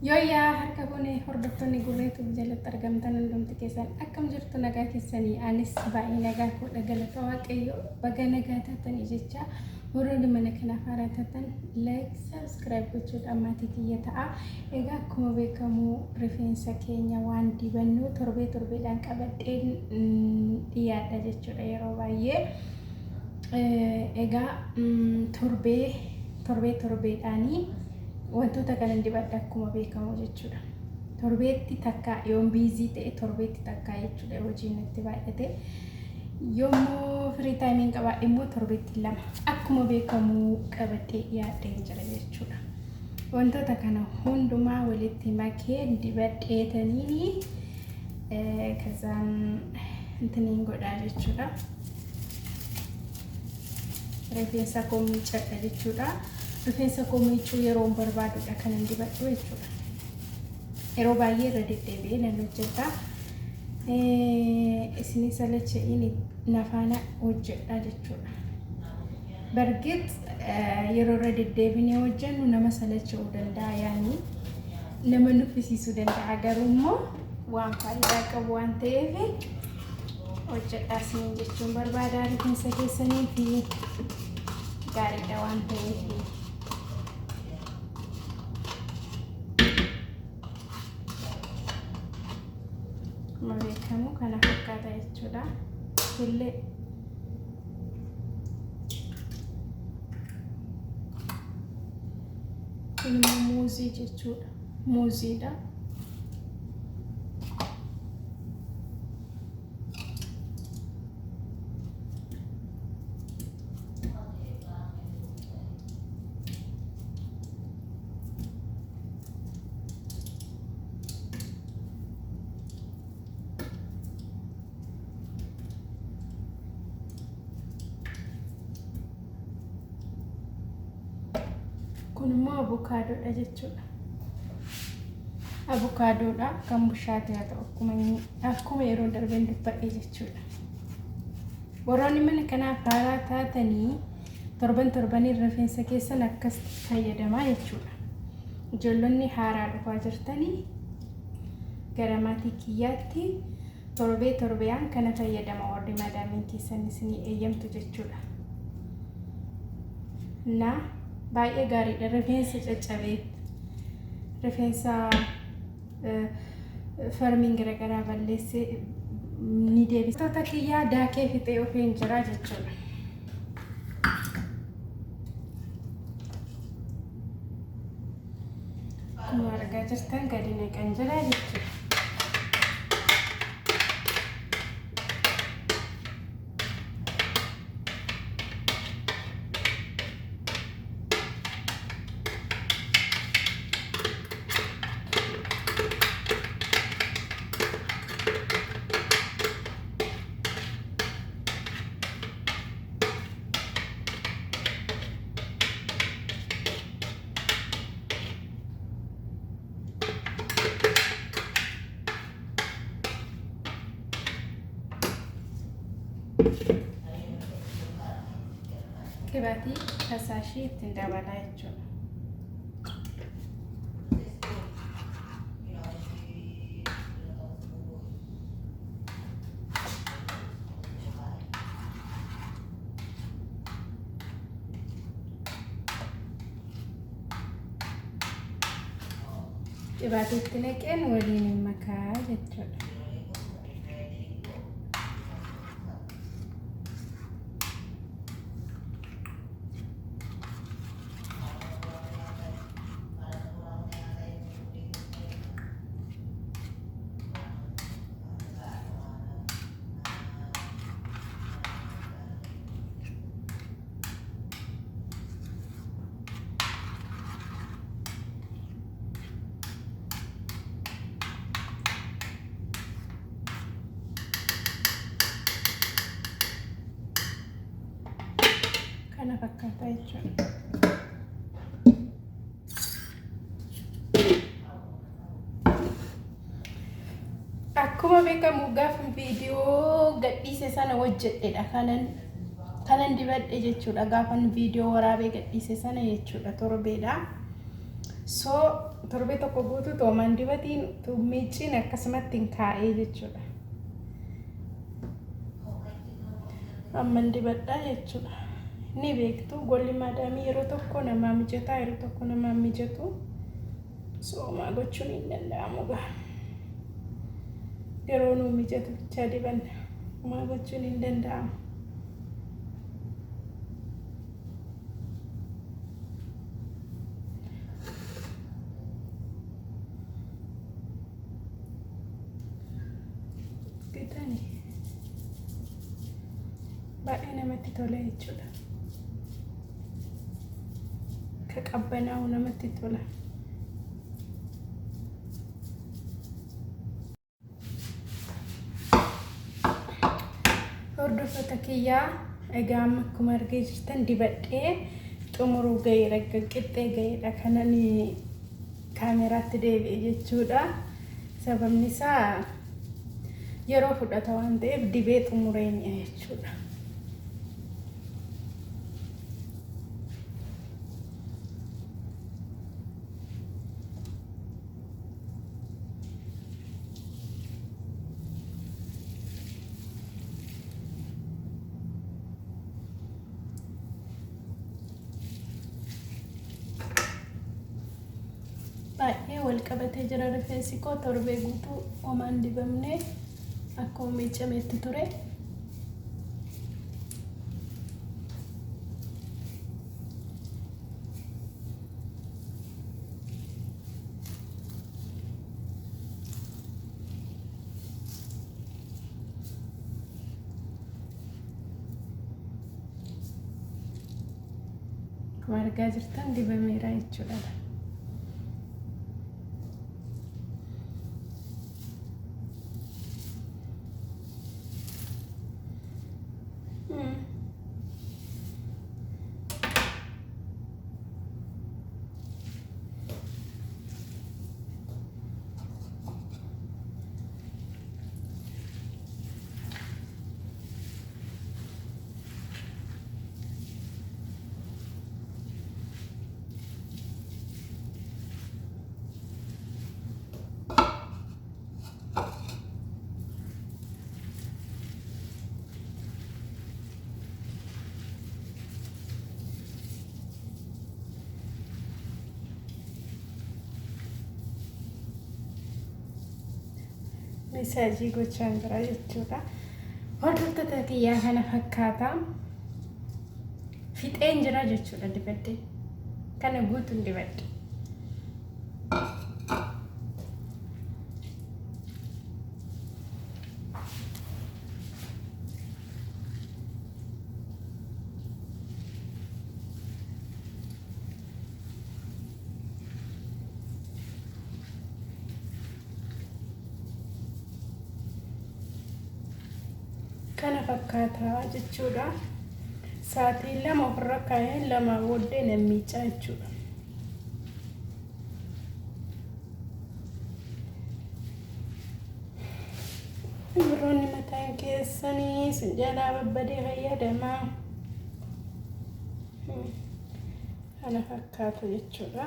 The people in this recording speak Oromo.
Yooyaa harka fuunee hordoftoonni gurreetu jalatti argamtan hundumti keessan akkam jirtu nagaa keessanii anis baay'ee nagaa koodha galata waaqayyo baga nagaa taatanii jecha warroonni mana kanaaf haaraa taatan like subscribe gochuudhaan maatii kiyya ta'a. Egaa akkuma beekamu rifeensa keenya waan dibannu torbeedhaan qabadheen dhiyaadha jechuudha yeroo baay'ee. Egaa torbeedhaanii wantoota kana dibadha akkuma beekamu jechuudha. Torbeetti takka yoon biizii ta'e torbeetti takka jechuudha hojiin itti baay'ate. Yommuu free time qabaadhe immoo torbeetti lama akkuma beekamu qabadhee dhiyaadhee jira jechuudha. Wantoota kana hundumaa walitti makee dibadheetanii kazaan intiniin godhaa jechuudha. Rifeensa koo miiccadha jechuudha. Rifeensa koo miiccuu yeroo barbaadudha kan hin dibadhu jechuudha. Yeroo baay'ee irra deddeebi'ee nan hojjedha. Isinis alache'in nafaana hojjedha jechuudha. Bargit yeroo irra deddeebinee hojjennu nama salacha'uu danda'a yaani nama nuffisiisuu danda'a garuu immoo waan faayidaa qabu waan ta'eef hojjedha isin jechuun barbaada rifeensa keessanii fi gaariidha waan ta'eef. Beekamu kana fakkaata jechuudha. Illee muuzii jechuudha. Muuziidha. Kun immoo avokaadoodha jechuudha. Avokaadoodha kan bushaate haa ta'u akkuma yeroo darbeen dubbadhe jechuudha. Warroonni mana kanaaf haaraa taatanii torbanii rifeensa keessan akkas fayyadamaa jechuudha. Ijoollonni haaraa dhufaa jirtanii gara maatii kiyyaatti torbeen kana fayyadama warri maadaamiin keessan isinii eeyyamtu jechuudha. Baay'ee gaariidha. Rifeensa caccabee rifeensa farmiin garaagaraa balleessee ni deebisa. Wantoota kiyyaa daakee fixee ofiin jira jechuudha. Akkuma argaa jirtan gadi naqan jira jechuudha. Kibaatii fasaashii ittiin dabalaa jechuudha. Kibaatii itti naqeen waliin makaa jechuudha. Kana fakkaata jechuudha. Akkuma beekamu gaafa viidiyoo gadhiise sana hojjedheedha kanan dibadhe jechuudha. Gaafa viidiyoo waraabee gadhiise sana jechuudha torbeedha. So torbee tokko guutuu toomaan dibatiin miicciin akkasumatti hin kaa'ee jechuudha. Amman dibadhaa jechuudha. Ni beektu golli maadaamii yeroo tokko namaa mijataa yeroo tokko namaa mijatu. Soomaa gochuun hin danda'amu gaa. Yeroo nu mijatu bicha dibanna. Maa gochuun hin danda'amu. Baay'ee namatti tola jechuudha. Ka qabbanaa'u namatti tola. Hordoftoota kiyyaa egaa amma akkuma argaa jirtan dibadhee xumuruu gaheera qixxee gaheera kanan kaameraatti deebi'e jechuudha. Sababni isaa yeroo fudhata waan ta'eef dibee xumureenya jechuudha. Baay'ee wal qabatee jira rifeensi koo torbee guutuu homaan dibamne akkuma miicameetti ture. Akkuma argaa jirtan dibameera jechuudha. Mesaajii gochaan jira jechuudha. Hordoftoota kiyyaa kana fakkaata. Fixeen jira jechuudha dibadde. Kana guutuun dibadde. Kana fakkaata jechuudha. Sa'aatii lama ofirra kaa'een lama booddee nan miicaa jechuudha. Biroonni mataan keessanii sin jalaa babbadee fayyadamaa. Kana fakkaata jechuudha.